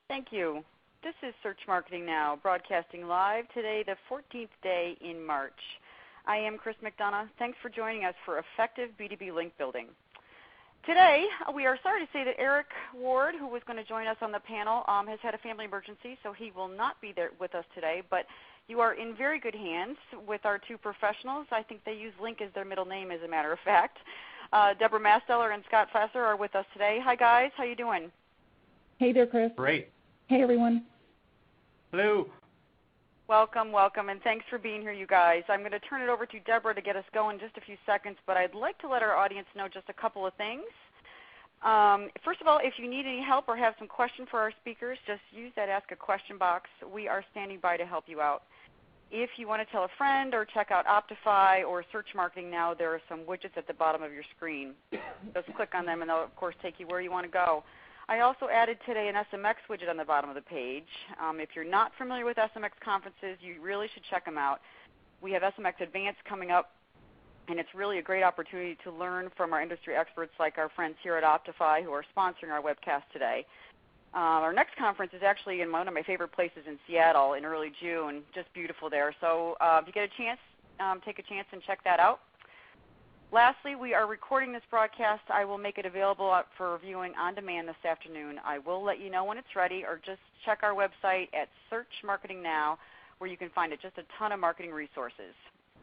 Thank you. This is Search Marketing Now, broadcasting live today, the 14th day in March. I am Chris McDonough. Thanks for joining us for Effective B2B Link Building. Today, we are sorry to say that Eric Ward, who was going to join us on the panel, has had a family emergency, so he will not be there with us today. But you are in very good hands with our two professionals. I think they use Link as their middle name, as a matter of fact. Debra Mastaler and Scott Fasser are with us today. Hi, guys. How you doing? Hey there, Chris. Great. Hey, everyone. Hello. Welcome, welcome, and thanks for being here, you guys. I'm going to turn it over to Debra to get us going in just a few seconds, but I'd like to let our audience know just a couple of things. First of all, if you need any help or have some questions for our speakers, just use that Ask a Question box. We are standing by to help you out. If you want to tell a friend or check out Optify or Search Marketing Now, there are some widgets at the bottom of your screen. Just click on them and they'll, of course, take you where you want to go. I also added today an SMX widget on the bottom of the page. If you're not familiar with SMX conferences, you really should check them out. We have SMX Advanced coming up, and it's really a great opportunity to learn from our industry experts like our friends here at Optify who are sponsoring our webcast today. Our next conference is actually in one of my favorite places in Seattle in early June, just beautiful there. So if you get a chance, take a chance and check that out. Lastly, we are recording this broadcast. I will make it available for viewing on demand this afternoon. I will let you know when it's ready, or just check our website at Search Marketing Now, where you can find just a ton of marketing resources.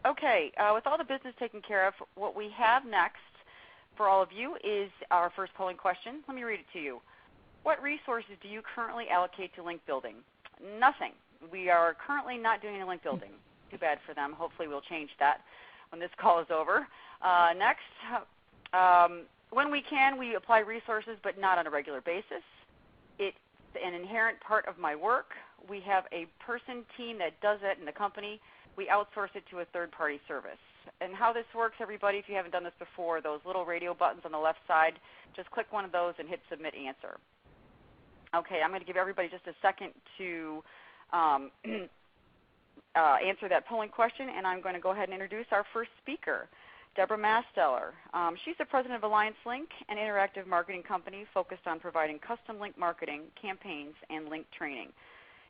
Okay, with all the business taken care of, what we have next for all of you is our first polling question. Let me read it to you. What resources do you currently allocate to link building? Nothing. We are currently not doing any link building. Too bad for them. Hopefully we'll change that when this call is over. Next, when we can, we apply resources, but not on a regular basis. It's an inherent part of my work. We have a team that does it in the company. We outsource it to a third-party service. And how this works, everybody, if you haven't done this before, those little radio buttons on the left side, just click one of those and hit Submit Answer. Okay, I'm going to give everybody just a second to answer that polling question, and I'm going to go ahead and introduce our first speaker, Debra Mastaler. She's the president of Alliance-Link, an interactive marketing company focused on providing custom link marketing, campaigns, and link training.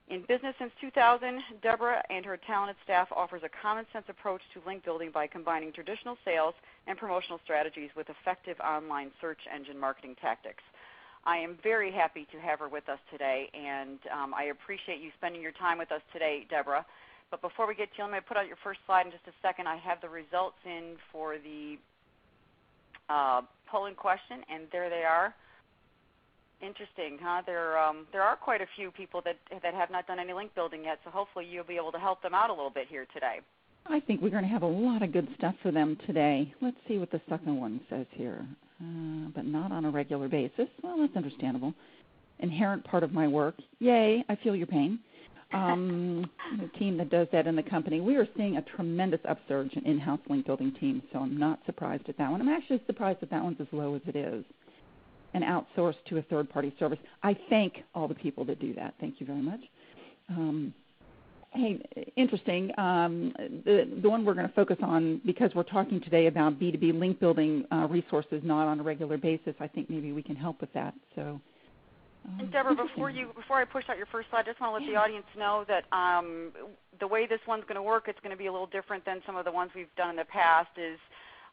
In business since 2000, Debra and her talented staff offers a common-sense approach to link building by combining traditional sales and promotional strategies with effective online search engine marketing tactics. I am very happy to have her with us today, and I appreciate you spending your time with us today, Debra. But before we get to you, I'm going to put out your first slide in just a second. I have the results in for the polling question, and there they are. Interesting, huh? There are quite a few people that have not done any link building yet, so hopefully you'll be able to help them out a little bit here today. I think we're going to have a lot of good stuff for them today. Let's see what the second one says here. But not on a regular basis. Well, that's understandable. Inherent part of my work. Yay, I feel your pain. The team that does that in the company, we are seeing a tremendous upsurge in in-house link building teams, so I'm not surprised at that one. I'm actually surprised that that one's as low as it is. And outsourced to a third-party service. I thank all the people that do that. Thank you very much. Hey, interesting. The one we're going to focus on, because we're talking today about B2B link building resources not on a regular basis, I think maybe we can help with that. So. And Debra, before I push out your first slide, I just want to let the audience know that the way this one's going to work, it's going to be a little different than some of the ones we've done in the past. Is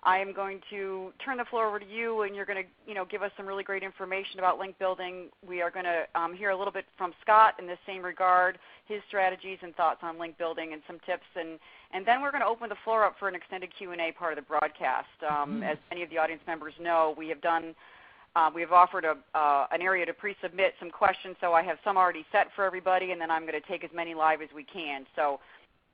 I am going to turn the floor over to you, and you're going to give us some really great information about link building. We are going to hear a little bit from Scott in the same regard, his strategies and thoughts on link building and some tips, and then we're going to open the floor up for an extended Q&A part of the broadcast. As many of the audience members know, we have offered an area to pre-submit some questions, so I have some already set for everybody, and then I'm going to take as many live as we can. So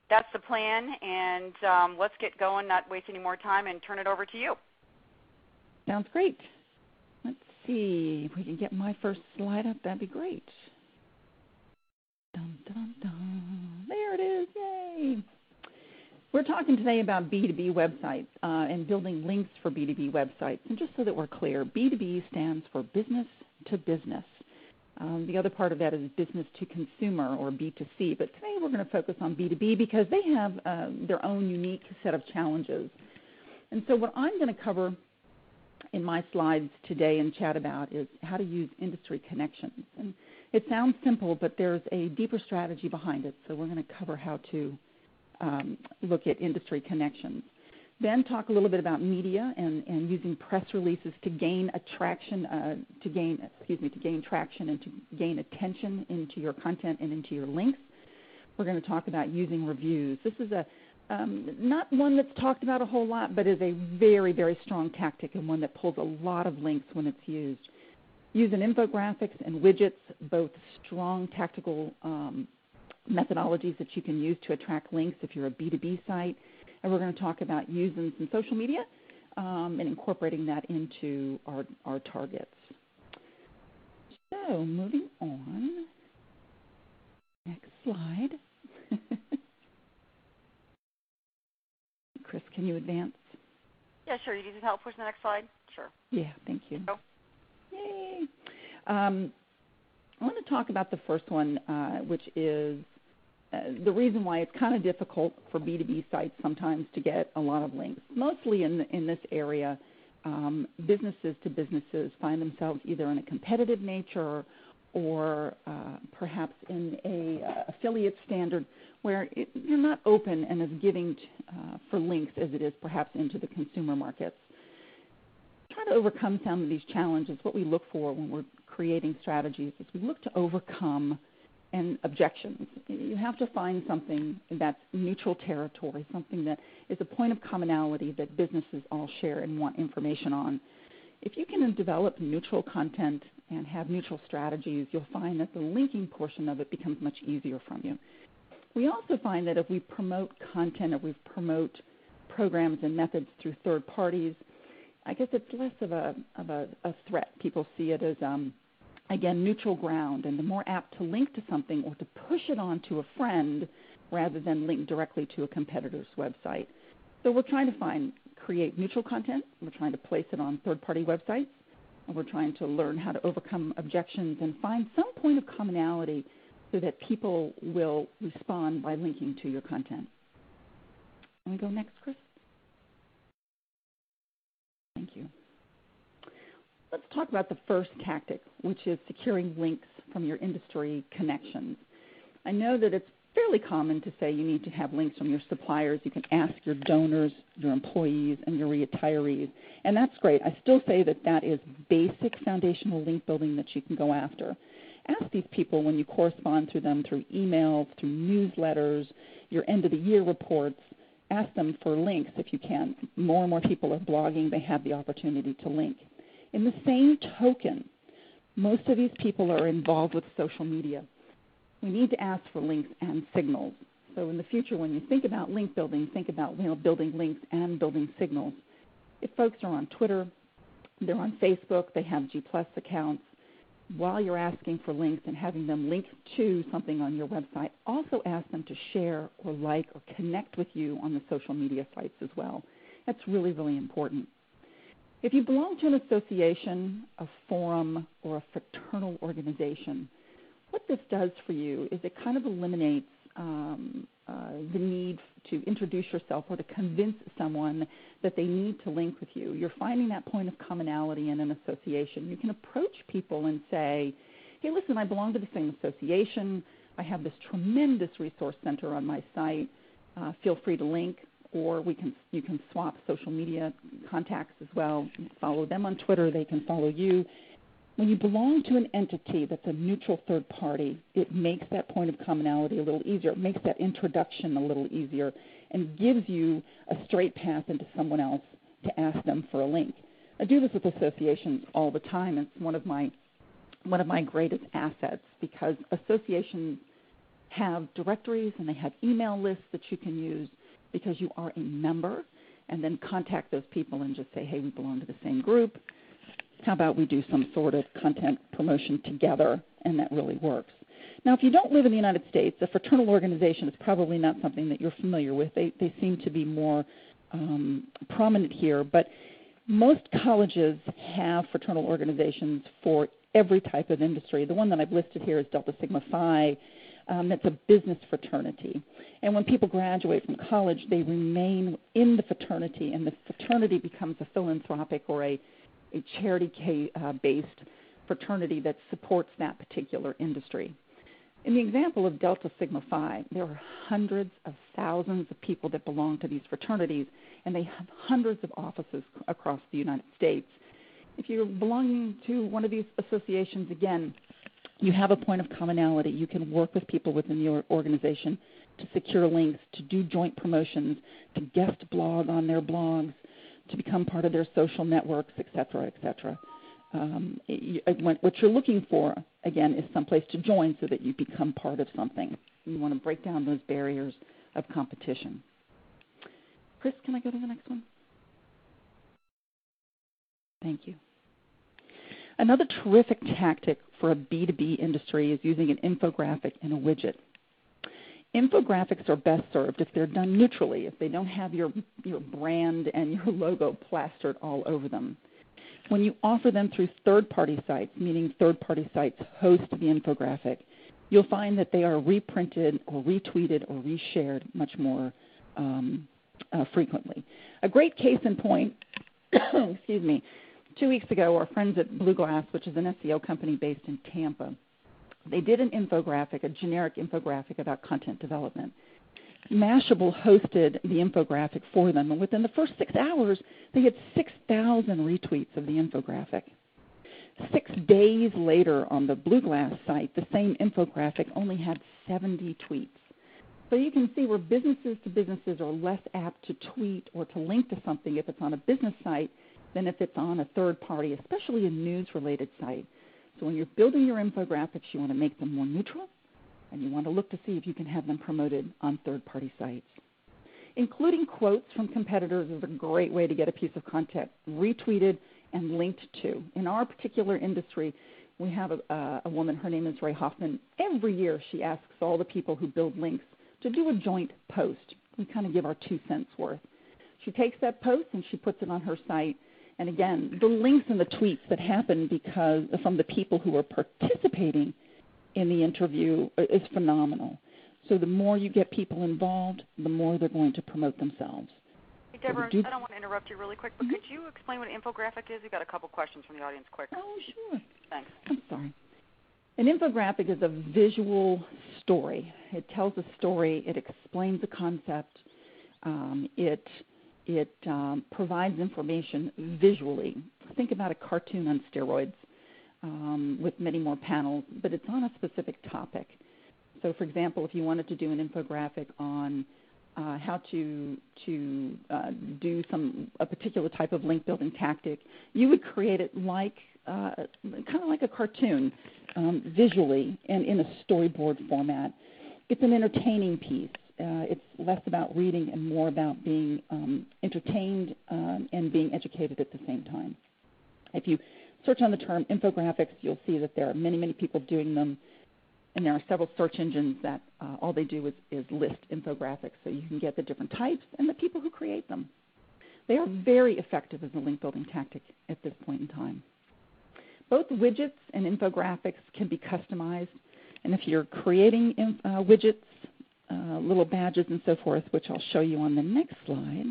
that's the plan, and let's get going, not waste any more time, and turn it over to you. Sounds great. Let's see if we can get my first slide up. That'd be great. Dun, dun, dun. There it is. Yay. We're talking today about B2B websites and building links for B2B websites. And just so that we're clear, B2B stands for business to business. The other part of that is business to consumer, or B2C. But today we're going to focus on B2B because they have their own unique set of challenges. And so what I'm going to cover in my slides today and chat about is how to use industry connections. And It sounds simple, but there's a deeper strategy behind it. So we're going to cover how to look at industry connections. Then talk a little bit about media and using press releases to gain traction to gain traction and to gain attention into your content and into your links. We're going to talk about using reviews. This is not one that's talked about a whole lot, but is a very, very strong tactic and one that pulls a lot of links when it's used. Using infographics and widgets, both strong tactical methodologies that you can use to attract links if you're a B2B site. And we're going to talk about using some social media and incorporating that into our targets. So moving on. Next slide. Chris, can you advance? Yeah, sure. You need some help pushing the next slide? Sure. Yeah, thank you. Go. Yay. I want to talk about the first one, which is the reason why it's kind of difficult for B2B sites sometimes to get a lot of links. Mostly in this area, businesses to businesses find themselves either in a competitive nature or perhaps in a affiliate standard where you're not open and as giving for links as it is perhaps into the consumer markets. Try to overcome some of these challenges. What we look for when we're creating strategies is we look to overcome objections. You have to find something that's neutral territory, something that is a point of commonality that businesses all share and want information on. If you can develop neutral content and have neutral strategies, you'll find that the linking portion of it becomes much easier from you. We also find that if we promote content or we promote programs and methods through third parties, I guess it's less of a threat. People see it as, again, neutral ground, and the more apt to link to something or to push it on to a friend rather than link directly to a competitor's website. So we're trying to create neutral content. We're trying to place it on third-party websites. And we're trying to learn how to overcome objections and find some point of commonality so that people will respond by linking to your content. Can we go next, Chris? Thank you. Let's talk about the first tactic, which is securing links from your industry connections. I know that it's fairly common to say you need to have links from your suppliers. You can ask your donors, your employees, and your retirees, and that's great. I still say that is basic foundational link building that you can go after. Ask these people when you correspond through them through emails, through newsletters, your end-of-the-year reports. Ask them for links if you can. More and more people are blogging. They have the opportunity to link. In the same token, most of these people are involved with social media. We need to ask for links and signals. So in the future, when you think about link building, think about building links and building signals. If folks are on Twitter, they're on Facebook, they have G+ accounts, while you're asking for links and having them link to something on your website, also ask them to share or like or connect with you on the social media sites as well. That's really, really important. If you belong to an association, a forum, or a fraternal organization, what this does for you is it kind of eliminates the need to introduce yourself or to convince someone that they need to link with you. You're finding that point of commonality in an association. You can approach people and say, hey, listen, I belong to the same association. I have this tremendous resource center on my site. Feel free to link. Or you can swap social media contacts as well. Follow them on Twitter. They can follow you. When you belong to an entity that's a neutral third party, it makes that point of commonality a little easier. It makes that introduction a little easier and gives you a straight path into someone else to ask them for a link. I do this with associations all the time. It's one of my greatest assets because associations have directories and they have email lists that you can use because you are a member, and then contact those people and just say, hey, we belong to the same group. How about we do some sort of content promotion together, and that really works. Now, if you don't live in the United States, a fraternal organization is probably not something that you're familiar with. They seem to be more prominent here, but most colleges have fraternal organizations for every type of industry. The one that I've listed here is Delta Sigma Phi. That's a business fraternity. And when people graduate from college, they remain in the fraternity, and the fraternity becomes a philanthropic or a charity-based fraternity that supports that particular industry. In the example of Delta Sigma Phi, there are hundreds of thousands of people that belong to these fraternities, and they have hundreds of offices across the United States. If you're belonging to one of these associations, again, you have a point of commonality. You can work with people within your organization to secure links, to do joint promotions, to guest blog on their blogs, to become part of their social networks, et cetera, et cetera. What you're looking for, again, is someplace to join so that you become part of something. You want to break down those barriers of competition. Chris, can I go to the next one? Thank you. Another terrific tactic for a B2B industry is using an infographic and a widget. Infographics are best served if they're done neutrally, if they don't have your brand and your logo plastered all over them. When you offer them through third-party sites, meaning third-party sites host the infographic, you'll find that they are reprinted or retweeted or reshared much more frequently. A great case in point, excuse me, 2 weeks ago, our friends at Blue Glass, which is an SEO company based in Tampa, they did an infographic, a generic infographic about content development. Mashable hosted the infographic for them, and within the first 6 hours, they had 6,000 retweets of the infographic. 6 days later on the Blue Glass site, the same infographic only had 70 tweets. So you can see where businesses to businesses are less apt to tweet or to link to something if it's on a business site than if it's on a third party, especially a news-related site. So when you're building your infographics, you want to make them more neutral, and you want to look to see if you can have them promoted on third-party sites. Including quotes from competitors is a great way to get a piece of content retweeted and linked to. In our particular industry, we have a woman, her name is Ray Hoffman. Every year she asks all the people who build links to do a joint post. We kind of give our 2 cents worth. She takes that post and she puts it on her site. And again, the links and the tweets that happen from the people who are participating in the interview is phenomenal. So the more you get people involved, the more they're going to promote themselves. Hey, Debra, I don't want to interrupt you really quick, but could you explain what an infographic is? We've got a couple questions from the audience quick. Oh, sure. Thanks. I'm sorry. An infographic is a visual story. It tells a story. It explains a concept. It provides information visually. Think about a cartoon on steroids with many more panels, but it's on a specific topic. So, for example, if you wanted to do an infographic on how to do a particular type of link building tactic, you would create it like kind of like a cartoon visually and in a storyboard format. It's an entertaining piece. It's less about reading and more about being entertained and being educated at the same time. If you search on the term infographics, you'll see that there are many, many people doing them, and there are several search engines that all they do is list infographics, so you can get the different types and the people who create them. They are very effective as a link building tactic at this point in time. Both widgets and infographics can be customized, and if you're creating widgets, little badges and so forth, which I'll show you on the next slide.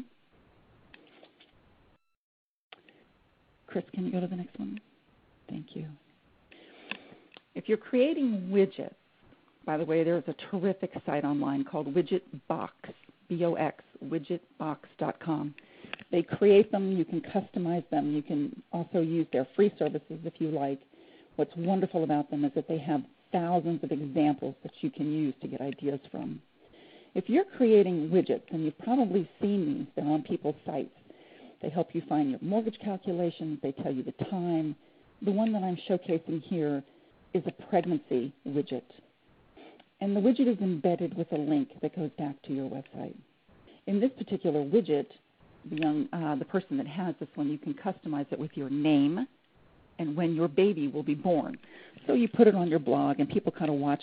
Chris, can you go to the next one? Thank you. If you're creating widgets, by the way, there's a terrific site online called Widgetbox, B-O-X, widgetbox.com. They create them. You can customize them. You can also use their free services if you like. What's wonderful about them is that they have thousands of examples that you can use to get ideas from. If you're creating widgets, and you've probably seen these, they're on people's sites. They help you find your mortgage calculations. They tell you the time. The one that I'm showcasing here is a pregnancy widget. And the widget is embedded with a link that goes back to your website. In this particular widget, the person that has this one, you can customize it with your name and when your baby will be born. So you put it on your blog, and people kind of watch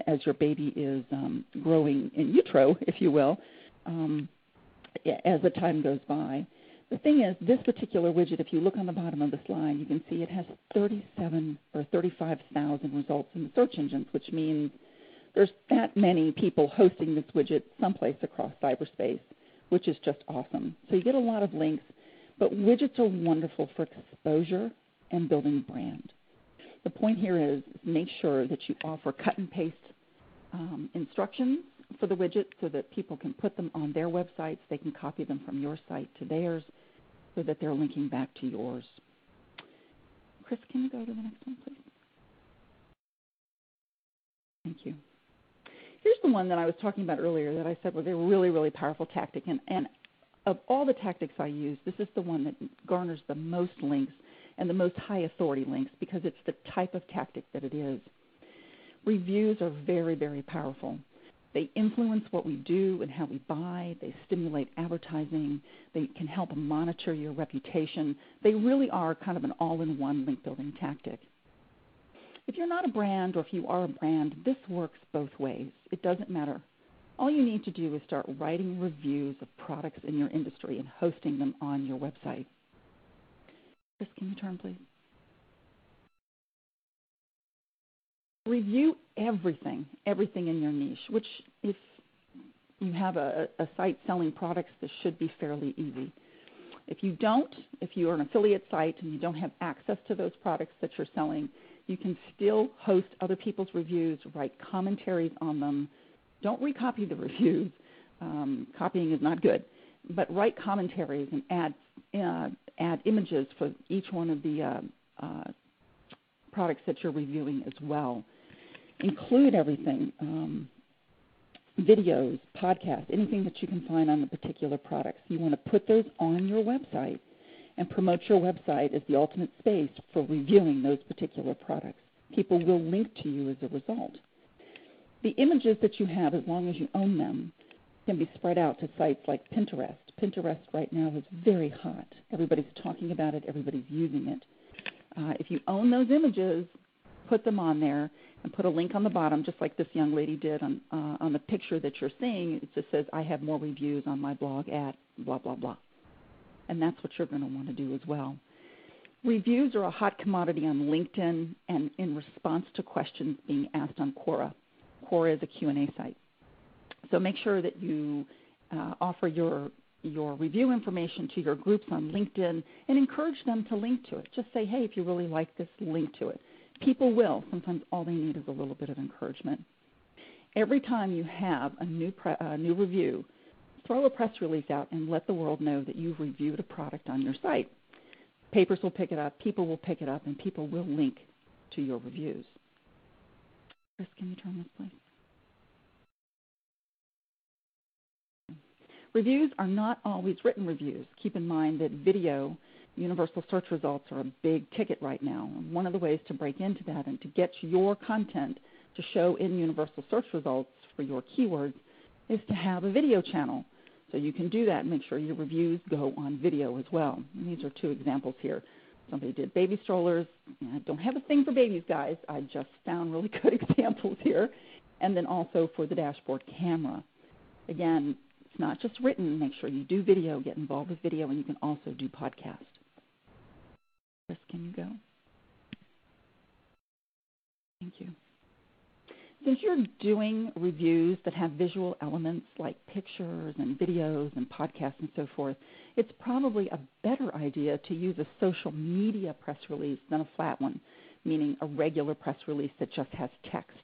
as your baby is growing in utero, if you will, as the time goes by. The thing is, this particular widget, if you look on the bottom of the slide, you can see it has 37 or 35,000 results in the search engines, which means there's that many people hosting this widget someplace across cyberspace, which is just awesome. So you get a lot of links, but widgets are wonderful for exposure and building brand. The point here is make sure that you offer cut and paste instructions for the widget so that people can put them on their websites. They can copy them from your site to theirs so that they're linking back to yours. Chris, can you go to the next one, please? Thank you. Here's the one that I was talking about earlier that I said was a really, really powerful tactic. And of all the tactics I use, this is the one that garners the most links and the most high authority links because it's the type of tactic that it is. Reviews are very, very powerful. They influence what we do and how we buy. They stimulate advertising. They can help monitor your reputation. They really are kind of an all-in-one link-building tactic. If you're not a brand or if you are a brand, this works both ways. It doesn't matter. All you need to do is start writing reviews of products in your industry and hosting them on your website. Chris, can you turn, please? Review everything in your niche, which if you have a site selling products, this should be fairly easy. If you don't, if you're an affiliate site and you don't have access to those products that you're selling, you can still host other people's reviews, write commentaries on them. Don't recopy the reviews. Copying is not good. But write commentaries and add images for each one of the products that you're reviewing as well. Include everything, videos, podcasts, anything that you can find on the particular products. You want to put those on your website and promote your website as the ultimate space for reviewing those particular products. People will link to you as a result. The images that you have, as long as you own them, can be spread out to sites like Pinterest. Pinterest right now is very hot. Everybody's talking about it. Everybody's using it. If you own those images, put them on there and put a link on the bottom, just like this young lady did on the picture that you're seeing. It just says, I have more reviews on my blog at blah, blah, blah. And that's what you're going to want to do as well. Reviews are a hot commodity on LinkedIn and in response to questions being asked on Quora. Quora is a Q&A site. So make sure that you offer your review information to your groups on LinkedIn and encourage them to link to it. Just say, hey, if you really like this, link to it. People will. Sometimes all they need is a little bit of encouragement. Every time you have a new review, throw a press release out and let the world know that you've reviewed a product on your site. Papers will pick it up, people will pick it up, and people will link to your reviews. Chris, can you turn this, please? Reviews are not always written reviews. Keep in mind that video universal search results are a big ticket right now. And one of the ways to break into that and to get your content to show in universal search results for your keywords is to have a video channel. So you can do that and make sure your reviews go on video as well. And these are two examples here. Somebody did baby strollers. I don't have a thing for babies, guys. I just found really good examples here. And then also for the dashboard camera. Again, it's not just written. Make sure you do video, get involved with video, and you can also do podcast. Chris, can you go? Thank you. Since you're doing reviews that have visual elements like pictures and videos and podcasts and so forth, it's probably a better idea to use a social media press release than a flat one, meaning a regular press release that just has text.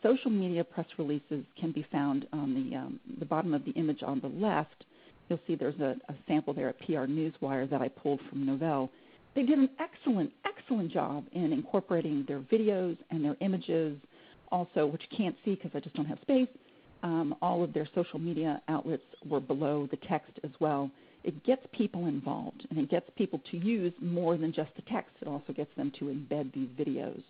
Social media press releases can be found on the bottom of the image on the left. You'll see there's a sample there at PR Newswire that I pulled from Novell. They did an excellent, excellent job in incorporating their videos and their images, also, which you can't see because I just don't have space. All of their social media outlets were below the text as well. It gets people involved, and it gets people to use more than just the text. It also gets them to embed these videos.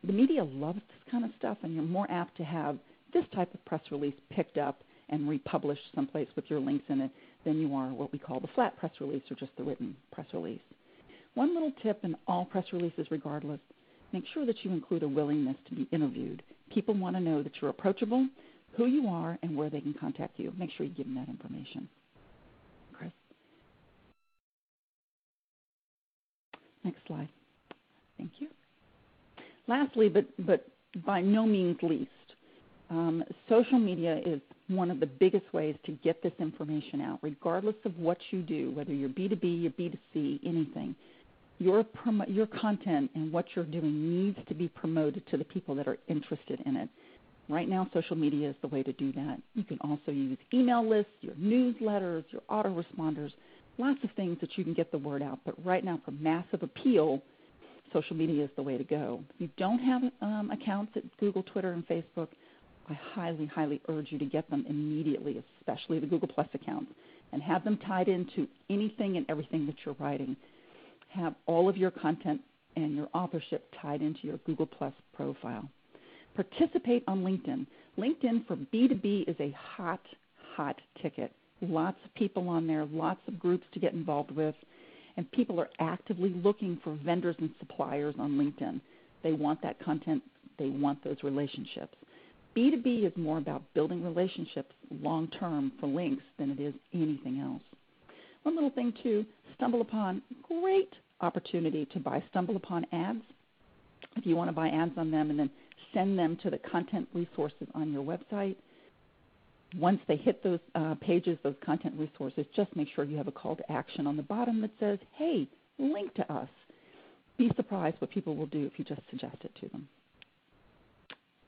The media loves this kind of stuff, and you're more apt to have this type of press release picked up and republished someplace with your links in it than you are what we call the flat press release or just the written press release. One little tip in all press releases regardless, make sure that you include a willingness to be interviewed. People want to know that you're approachable, who you are, and where they can contact you. Make sure you give them that information. Chris? Next slide. Thank you. Lastly, but by no means least, social media is one of the biggest ways to get this information out, regardless of what you do, whether you're B2B or B2C, anything. your content and what you're doing needs to be promoted to the people that are interested in it. Right now, social media is the way to do that. You can also use email lists, your newsletters, your autoresponders, lots of things that you can get the word out. But right now, for massive appeal, social media is the way to go. If you don't have accounts at Google, Twitter, and Facebook, I highly, highly urge you to get them immediately, especially the Google Plus accounts, and have them tied into anything and everything that you're writing. Have all of your content and your authorship tied into your Google Plus profile. Participate on LinkedIn. LinkedIn for B2B is a hot, hot ticket. Lots of people on there, lots of groups to get involved with, and people are actively looking for vendors and suppliers on LinkedIn. They want that content. They want those relationships. B2B is more about building relationships long-term for links than it is anything else. One little thing, too, StumbleUpon, great opportunity to buy StumbleUpon ads. If you want to buy ads on them and then send them to the content resources on your website, once they hit those pages, those content resources, just make sure you have a call to action on the bottom that says, hey, link to us. Be surprised what people will do if you just suggest it to them.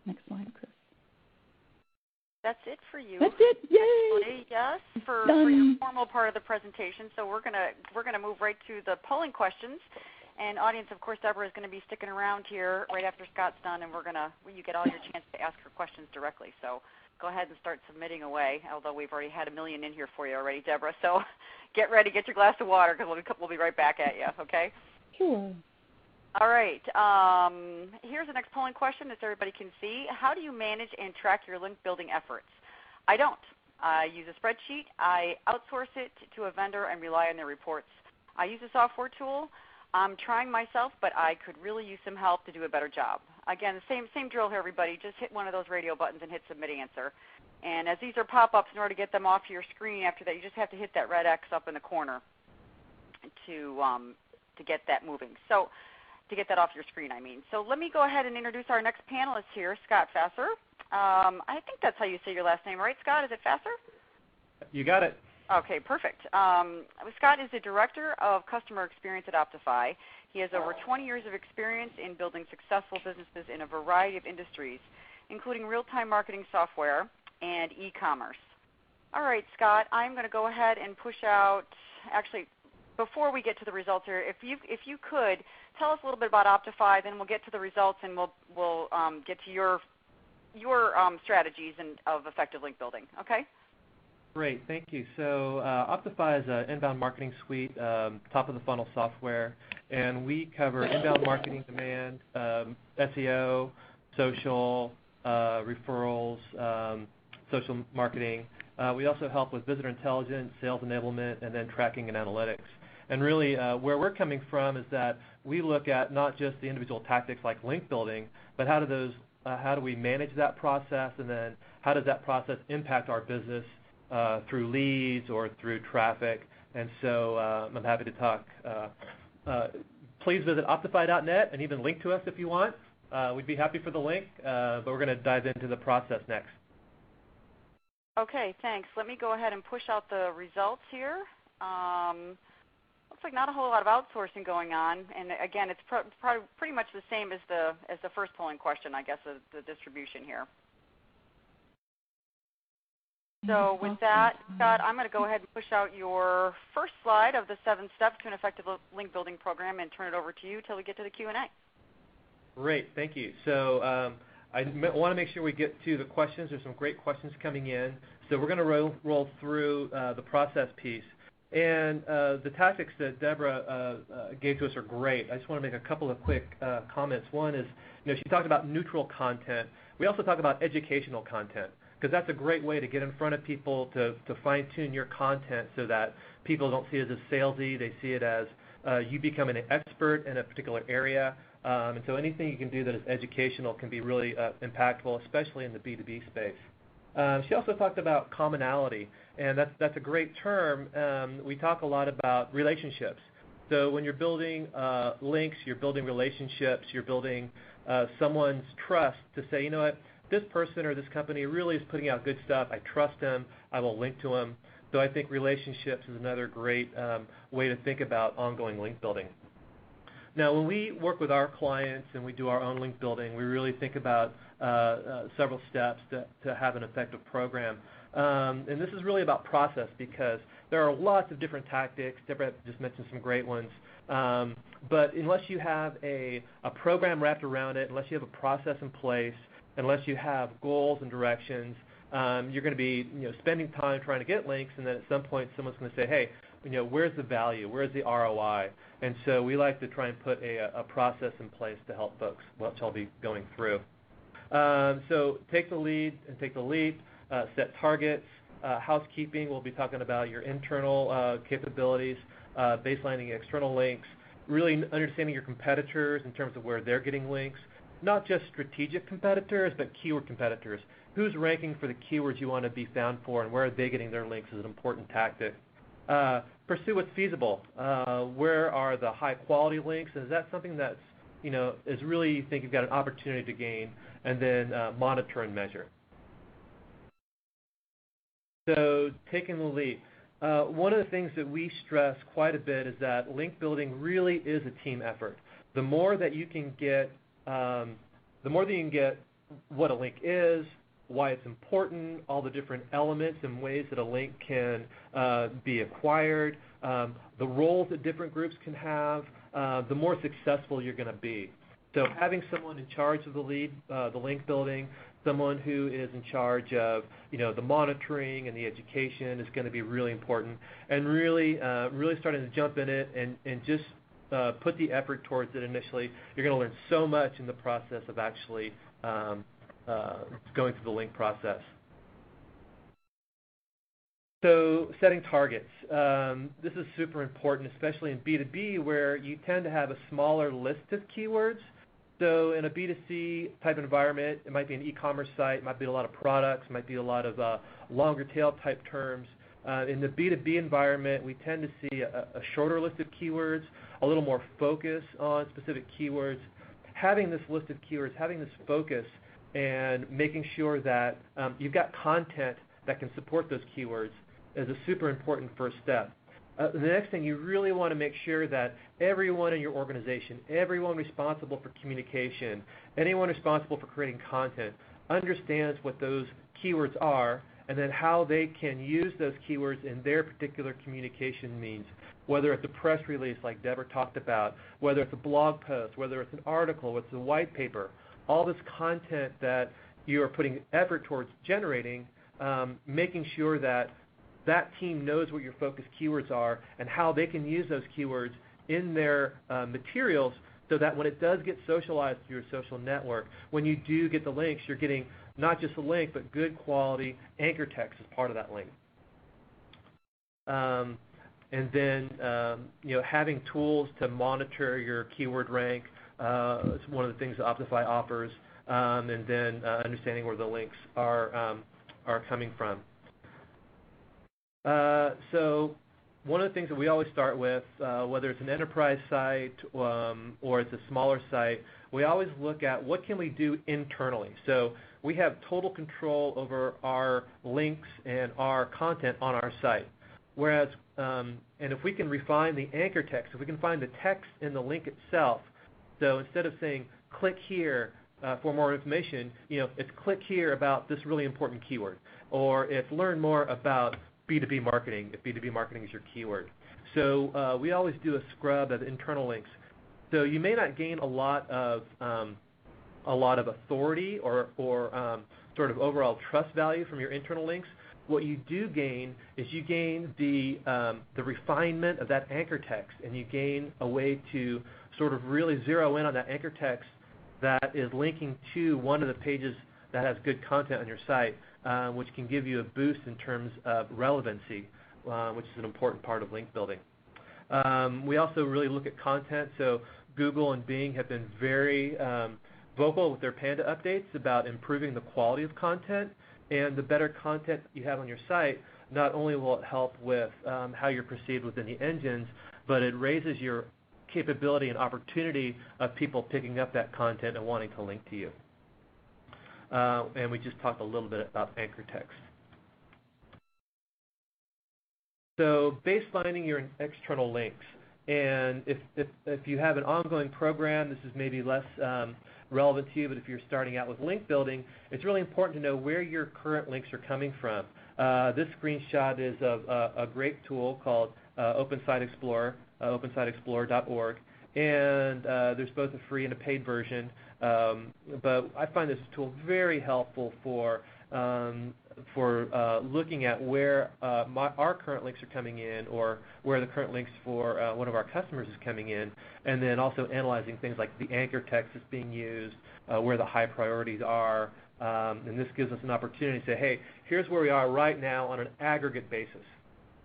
Next slide, Chris. That's it for you. That's it. Yay! Yes, for your formal part of the presentation. So we're gonna move right to the polling questions. And audience, of course, Debra is going to be sticking around here right after Scott's done, and you get all your chance to ask her questions directly. So go ahead and start submitting away, although we've already had 1 million in here for you already, Debra. So get ready, get your glass of water, because we'll be right back at you, okay? Sure. All right. Here's the next polling question that everybody can see. How do you manage and track your link building efforts? I don't. I use a spreadsheet. I outsource it to a vendor and rely on their reports. I use a software tool. I'm trying myself, but I could really use some help to do a better job. Again, same drill here, everybody. Just hit one of those radio buttons and hit Submit Answer. And as these are pop-ups, in order to get them off your screen after that, you just have to hit that red X up in the corner to get that moving. So to get that off your screen, I mean. So let me go ahead and introduce our next panelist here, Scott Fasser. I think that's how you say your last name, right, Scott? Is it Fasser? You got it. Okay, perfect. Scott is the Director of Customer Experience at Optify. He has over 20 years of experience in building successful businesses in a variety of industries, including real-time marketing software and e-commerce. All right, Scott, I'm going to go ahead and push out, actually, before we get to the results here, if you could, tell us a little bit about Optify, then we'll get to the results, and we'll get to your strategies of effective link building, okay? Great, thank you. So Optify is an inbound marketing suite, top of the funnel software, and we cover inbound marketing demand, SEO, social, referrals, social marketing. We also help with visitor intelligence, sales enablement, and then tracking and analytics. And really where we're coming from is that we look at not just the individual tactics like link building, but how do we manage that process, and then how does that process impact our business through leads or through traffic. And so I'm happy to talk. Please visit optify.net and even link to us if you want. We'd be happy for the link, but we're going to dive into the process next. Okay, thanks. Let me go ahead and push out the results here. Looks like not a whole lot of outsourcing going on, and again, it's probably pretty much the same as the first polling question, I guess, the distribution here. So with that, Scott, I'm going to go ahead and push out your first slide of the 7 steps to an effective link building program and turn it over to you until we get to the Q&A. Great, thank you. So I want to make sure we get to the questions. There's some great questions coming in. So we're going to roll through the process piece. And the tactics that Debra gave to us are great. I just want to make a couple of quick comments. One is, she talked about neutral content. We also talk about educational content, because that's a great way to get in front of people to fine-tune your content so that people don't see it as salesy. They see it as you becoming an expert in a particular area. And so anything you can do that is educational can be really impactful, especially in the B2B space. She also talked about commonality, and that's a great term. We talk a lot about relationships. So when you're building links, you're building relationships, you're building someone's trust to say, you know what, this person or this company really is putting out good stuff. I trust them. I will link to them. So I think relationships is another great way to think about ongoing link building. Now, when we work with our clients and we do our own link building, we really think about several steps to have an effective program. And this is really about process because there are lots of different tactics. Debra just mentioned some great ones. But unless you have a program wrapped around it, unless you have a process in place, unless you have goals and directions, you're going to be spending time trying to get links, and then at some point someone's going to say, hey, where's the value? Where's the ROI? And so we like to try and put a process in place to help folks, which I'll be going through. So take the lead and take the leap, set targets. Housekeeping, we'll be talking about your internal capabilities, baselining external links, really understanding your competitors in terms of where they're getting links, not just strategic competitors, but keyword competitors. Who's ranking for the keywords you want to be found for, and where are they getting their links is an important tactic. Pursue what's feasible. Where are the high-quality links? Is that something that's, is really you think you've got an opportunity to gain, and then monitor and measure. So taking the lead. One of the things that we stress quite a bit is that link building really is a team effort. The more that you can get, what a link is, why it's important, all the different elements and ways that a link can be acquired, the roles that different groups can have, the more successful you're going to be. So having someone in charge of the link building, someone who is in charge of the monitoring and the education is going to be really important, and really starting to jump in it and just put the effort towards it initially. You're going to learn so much in the process of actually going through the link process. So setting targets. This is super important, especially in B2B where you tend to have a smaller list of keywords. So in a B2C type environment, it might be an e-commerce site, it might be a lot of products, it might be a lot of longer tail type terms. In the B2B environment, we tend to see a shorter list of keywords, a little more focus on specific keywords. Having this list of keywords, having this focus, and making sure that you've got content that can support those keywords is a super important first step. The next thing, you really want to make sure that everyone in your organization, everyone responsible for communication, anyone responsible for creating content, understands what those keywords are and then how they can use those keywords in their particular communication means, whether it's a press release like Debra talked about, whether it's a blog post, whether it's an article, whether it's a white paper, all this content that you are putting effort towards generating, making sure that that team knows what your focus keywords are and how they can use those keywords in their materials so that when it does get socialized through your social network, when you do get the links, you're getting not just a link, but good quality anchor text as part of that link. And then having tools to monitor your keyword rank is one of the things that Optify offers, and then understanding where the links are coming from. So one of the things that we always start with, whether it's an enterprise site or it's a smaller site, we always look at what can we do internally. So we have total control over our links and our content on our site. Whereas, and if we can refine the anchor text, if we can find the text in the link itself, so instead of saying click here for more information, it's click here about this really important keyword, or it's learn more about B2B marketing, if B2B marketing is your keyword. So we always do a scrub of internal links. So you may not gain a lot of authority or sort of overall trust value from your internal links. What you do gain is you gain the refinement of that anchor text, and you gain a way to sort of really zero in on that anchor text that is linking to one of the pages that has good content on your site, which can give you a boost in terms of relevancy, which is an important part of link building. We also really look at content. So Google and Bing have been very vocal with their Panda updates about improving the quality of content, and the better content you have on your site, not only will it help with how you're perceived within the engines, but it raises your capability and opportunity of people picking up that content and wanting to link to you. And we just talked a little bit about anchor text. So baselining your external links. And if you have an ongoing program, this is maybe less relevant to you, but if you're starting out with link building, it's really important to know where your current links are coming from. This screenshot is of a great tool called Open Site Explorer, opensiteexplorer.org, and there's both a free and a paid version. But I find this tool very helpful for looking at where our current links are coming in, or where the current links for one of our customers is coming in, and then also analyzing things like the anchor text that's being used, where the high priorities are, and this gives us an opportunity to say, hey, here's where we are right now on an aggregate basis.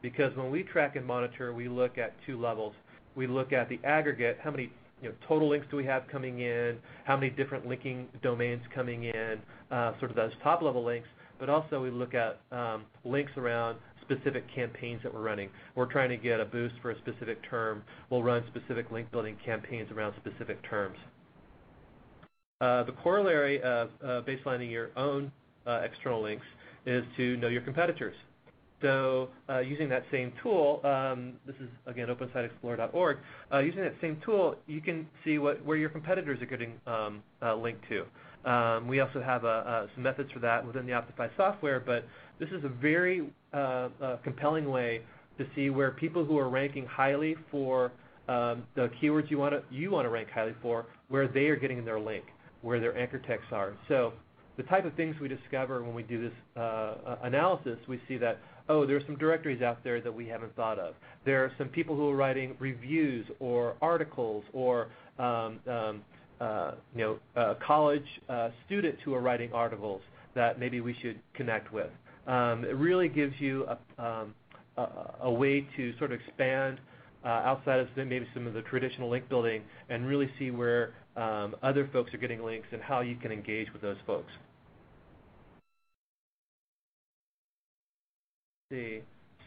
Because when we track and monitor, we look at two levels. We look at the aggregate, how many total links do we have coming in, how many different linking domains coming in, sort of those top-level links, but also we look at links around specific campaigns that we're running. We're trying to get a boost for a specific term. We'll run specific link building campaigns around specific terms. The corollary of baselining your own external links is to know your competitors. So using that same tool, this is, again, opensiteexplorer.org, using that same tool, you can see where your competitors are getting linked to. We also have some methods for that within the Optify software, but this is a very compelling way to see where people who are ranking highly for the keywords you want to rank highly for, where they are getting their link, where their anchor texts are. So the type of things we discover when we do this analysis, we see that, oh, there are some directories out there that we haven't thought of. There are some people who are writing reviews or articles, or college students who are writing articles that maybe we should connect with. It really gives you a way to sort of expand outside of maybe some of the traditional link building and really see where other folks are getting links and how you can engage with those folks.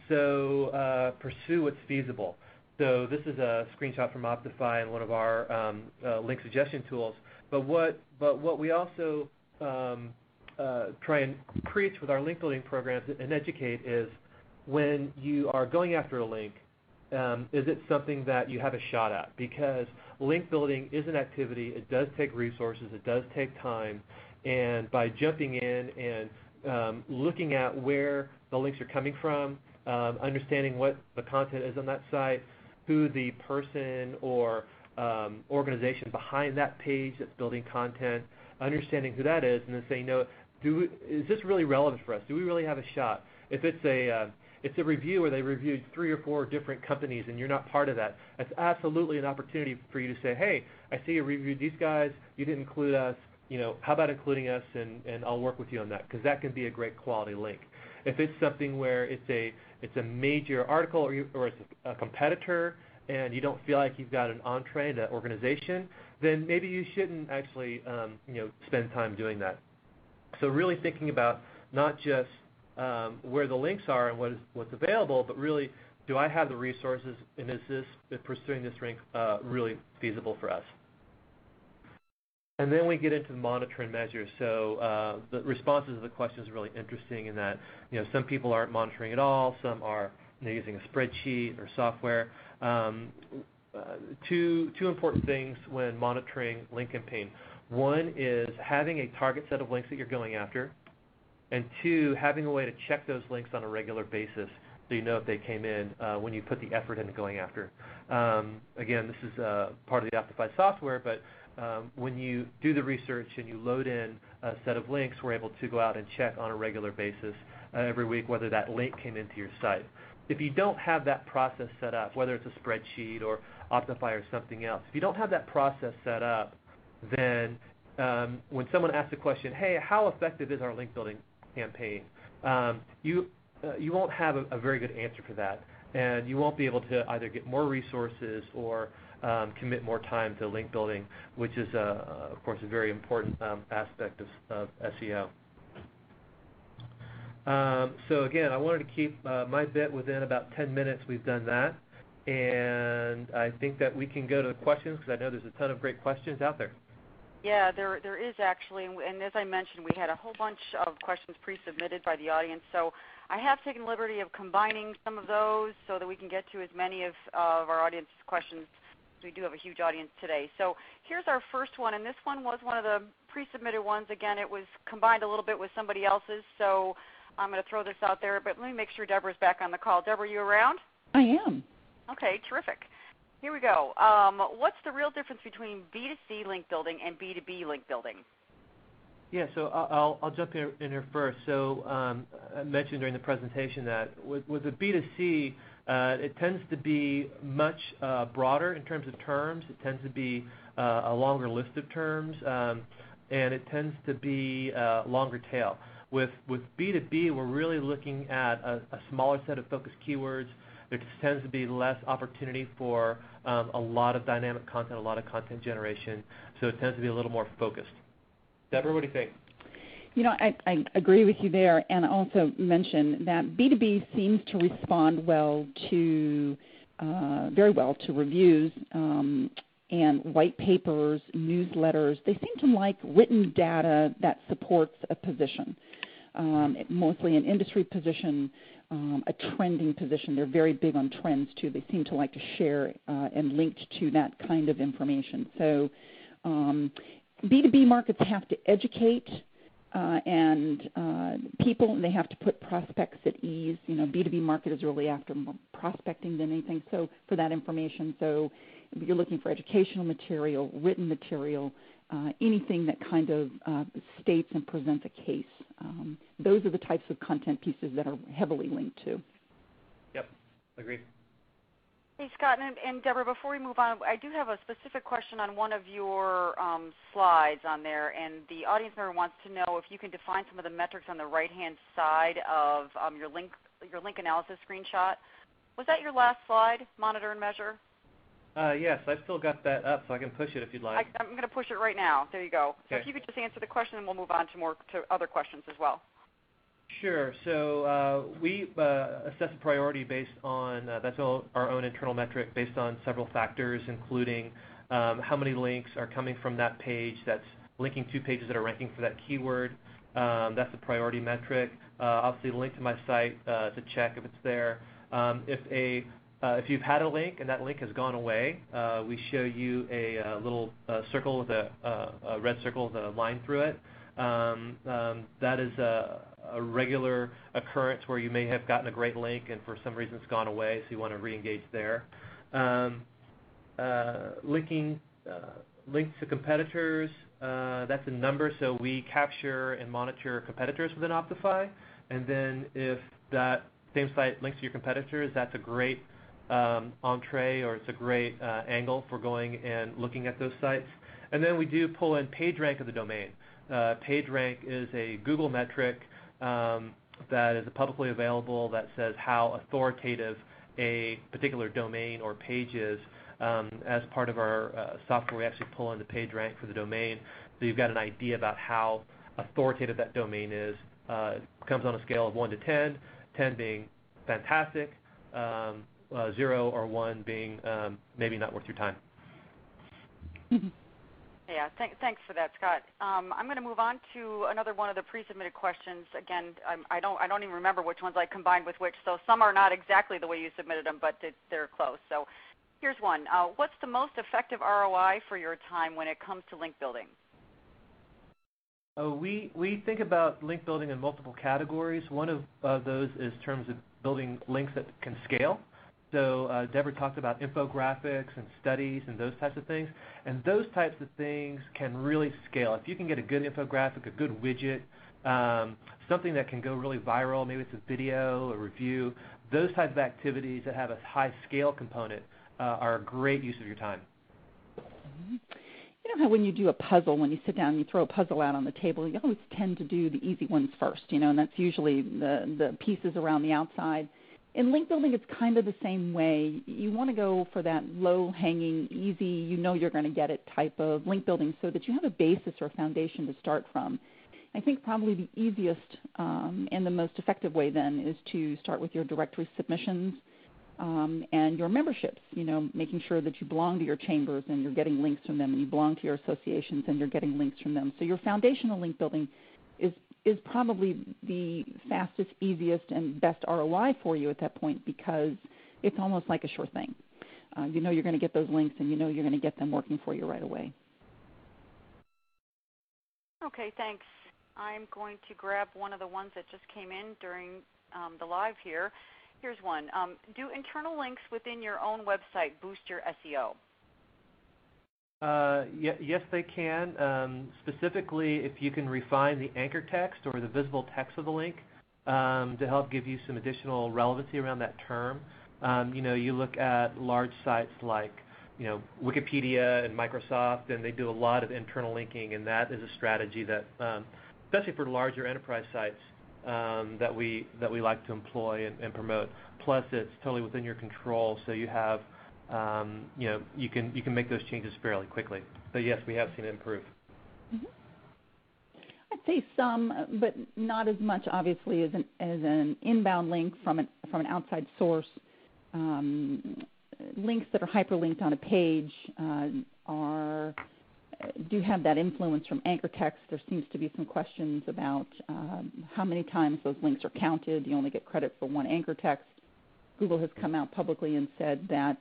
So pursue what's feasible. So this is a screenshot from Optify and one of our link suggestion tools. But what we also try and preach with our link building programs and educate is, when you are going after a link, is it something that you have a shot at? Because link building is an activity. It does take resources. It does take time. And by jumping in and looking at where the links are coming from, understanding what the content is on that site, who the person or organization behind that page that's building content, understanding who that is, and then saying, no, is this really relevant for us? Do we really have a shot? If it's a review where they reviewed 3 or 4 different companies and you're not part of that, that's absolutely an opportunity for you to say, hey, I see you reviewed these guys, you didn't include us, how about including us, and I'll work with you on that, because that can be a great quality link. If it's something where it's a major article or it's a competitor and you don't feel like you've got an entree into that organization, then maybe you shouldn't actually spend time doing that. So really thinking about not just where the links are and what's available, but really, do I have the resources, and is pursuing this link really feasible for us? And then we get into the monitor and measure. So the responses to the question is really interesting in that some people aren't monitoring at all, some are using a spreadsheet or software. Two important things when monitoring link campaign. One is having a target set of links that you're going after, and 2, having a way to check those links on a regular basis so you know if they came in when you put the effort into going after. Again, this is part of the Optify software, but when you do the research and you load in a set of links, we're able to go out and check on a regular basis every week whether that link came into your site. If you don't have that process set up, whether it's a spreadsheet or Optify or something else, if you don't have that process set up, then when someone asks a question, hey, how effective is our link building campaign, you won't have a very good answer for that, and you won't be able to either get more resources or commit more time to link building, which is, of course, a very important aspect of SEO. So again, I wanted to keep my bit within about 10 minutes. We've done that, and I think that we can go to the questions, because I know there's a ton of great questions out there. Yeah, there is actually, and as I mentioned, we had a whole bunch of questions pre-submitted by the audience, so I have taken the liberty of combining some of those so that we can get to as many of our audience questions. We do have a huge audience today. So here's our first one, and this one was one of the pre-submitted ones. Again, it was combined a little bit with somebody else's, so I'm going to throw this out there, but let me make sure Debra's back on the call. Debra, you around? I am. Okay, terrific. Here we go. What's the real difference between B2C link building and B2B link building? Yeah, so I'll jump in here first. So I mentioned during the presentation that with the B2C, it tends to be much broader in terms of terms. It tends to be a longer list of terms, and it tends to be longer tail. With B2B, we're really looking at a smaller set of focused keywords. There tends to be less opportunity for a lot of dynamic content, a lot of content generation, so it tends to be a little more focused. Debra, what do you think? You know, I agree with you there, and also mention that B2B seems to respond well to, very well to reviews and white papers, newsletters. They seem to like written data that supports a position, mostly an industry position, a trending position. They're very big on trends too. They seem to like to share and link to that kind of information. So B2B markets have to educate and people, and they have to put prospects at ease. You know, B2B market is really after more prospecting than anything. So for that information, so if you're looking for educational material, written material, anything that kind of states and presents a case. Those are the types of content pieces that are heavily linked to. Yep, agreed. Hey, Scott and Debra, before we move on, I do have a specific question on one of your slides on there, and the audience member wants to know if you can define some of the metrics on the right-hand side of your link analysis screenshot. Was that your last slide, monitor and measure? Yes, I've still got that up, so I can push it if you'd like. I'm going to push it right now. There you go. So Okay. if you could just answer the question, and we'll move on to other questions as well. Sure. So we assess a priority based on, that's our own internal metric, based on several factors, including how many links are coming from that page that's linking to pages that are ranking for that keyword. That's a priority metric. Obviously, link to my site to check if it's there. If you've had a link and that link has gone away, we show you a little circle with a red circle with a line through it. That is a regular occurrence where you may have gotten a great link and for some reason it's gone away, so you want to re-engage there. Links to competitors, that's a number, so we capture and monitor competitors within Optify, and then if that same site links to your competitors, that's a great entree, or it's a great angle for going and looking at those sites. And then we do pull in PageRank of the domain. PageRank is a Google metric that is publicly available that says how authoritative a particular domain or page is. As part of our software, we actually pull in the PageRank for the domain, so you've got an idea about how authoritative that domain is. It comes on a scale of 1 to 10, 10 being fantastic, 0 or 1 being maybe not worth your time. Yeah, thanks for that, Scott. I'm going to move on to another one of the pre-submitted questions. Again, I don't even remember which ones I combined with which, so some are not exactly the way you submitted them, but they're close. So here's one. What's the most effective ROI for your time when it comes to link building? We think about link building in multiple categories. One of those is in terms of building links that can scale. So Debra talked about infographics and studies and those types of things. And those types of things can really scale. If you can get a good infographic, a good widget, something that can go really viral, maybe it's a video, a review, those types of activities that have a high scale component are a great use of your time. Mm-hmm. You know how when you do a puzzle, when you sit down and you throw a puzzle out on the table, you always tend to do the easy ones first, and that's usually the pieces around the outside. In link building, it's kind of the same way. You want to go for that low-hanging, easy, you're going to get it type of link building so that you have a basis or a foundation to start from. I think probably the easiest and the most effective way then is to start with your directory submissions and your memberships, making sure that you belong to your chambers and you're getting links from them, and you belong to your associations and you're getting links from them. So your foundational link building is probably the fastest, easiest, and best ROI for you at that point, because it's almost like a sure thing. You're going to get those links, and you're going to get them working for you right away. Okay, thanks. I'm going to grab one of the ones that just came in during the live here. Here's one. Do internal links within your own website boost your SEO? Yes, they can. Specifically, if you can refine the anchor text or the visible text of the link to help give you some additional relevancy around that term. You look at large sites like Wikipedia and Microsoft, and they do a lot of internal linking, and that is a strategy that, especially for larger enterprise sites, that we like to employ and promote. Plus, it's totally within your control, so you have you can make those changes fairly quickly. But yes, we have seen it improve. Mm-hmm. I'd say some, but not as much, obviously, as an inbound link from an outside source. Links that are hyperlinked on a page do have that influence from anchor text. There seems to be some questions about how many times those links are counted. You only get credit for one anchor text. Google has come out publicly and said that